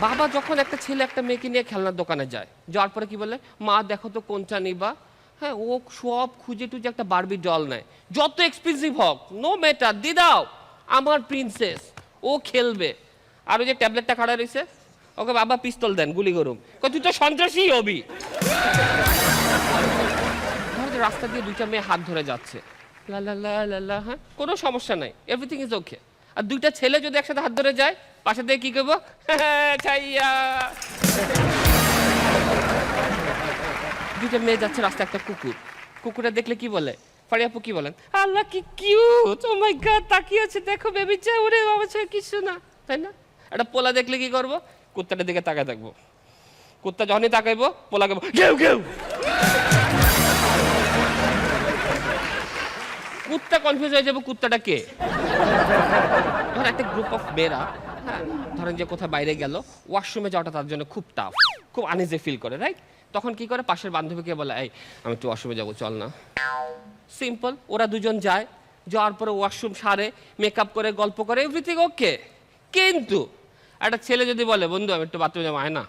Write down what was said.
বাবা যখন একটা ছেলে একটা মেয়েকে নিয়ে খেলনার দোকানে যায়, যাওয়ার পরে কি বলে, মা দেখো তো কোনটা নিবা। হ্যাঁ, ও সব খুঁজে টুজে একটা বারবি ডল নেয়, যত এক্সপেন্সিভ হোক, নো ম্যাটার, দি দাও, আমার প্রিন্সেস, ও খেলবে। আর ওই যে ট্যাবলেটটা খাড়া রয়েছে, ওকে বাবা পিস্তল দেন, গুলি করুম, তুই তো সন্ত্রাসী হবি। রাস্তা দিয়ে দুইটা মেয়ে হাত ধরে যাচ্ছে, লা লা লা লা লা, হ্যাঁ কোনো সমস্যা নাই, এভরিথিং ইজ ওকে। আর দুইটা ছেলে যদি একসাথে হাত ধরে যায়, পাশে দিয়ে কি করবো, খাইয়া। দুইটা মেয়ে যাচ্ছে রাস্তায়, একটা কুকুর, কুকুরটা দেখলে কি বলে, ফারিয়াপু কি বলেন, আল্লাহ কি কিউট, ও মাই গড, তাকিয়ে আছে, দেখো বেবি চাই, ওরে বাবা চাই, কিছু না, তাই না? একটা পোলা দেখলে কি করবো, কুত্তাটার দিকে তাকায় থাকবো, কুত্তা যখনই তাকাইবো পোলা কেবো ঘেউ ঘেউ। কুত্তা কনফিউজ হয়ে যাবো, কুত্তাটা কে। ধর একটা গ্রুপ অফ মেয়েরা, হ্যাঁ ধরেন যে কোথাও বাইরে গেল, ওয়াশরুমে যাওয়াটা তার জন্য খুব টাফ, খুব আনইজি ফিল করে, রাইট? তখন কি করে, পাশের বান্ধবীকে বলে, এই আমি একটু ওয়াশরুমে যাবো, চল না। সিম্পল, ওরা দুজন যায়, যাওয়ার পরে ওয়াশরুম সারে, মেকআপ করে, গল্প করে, এভরিথিং ওকে। কিন্তু একটা ছেলে যদি বলে, বন্ধু আমি একটু বাথরুমে যাবো, আয় না,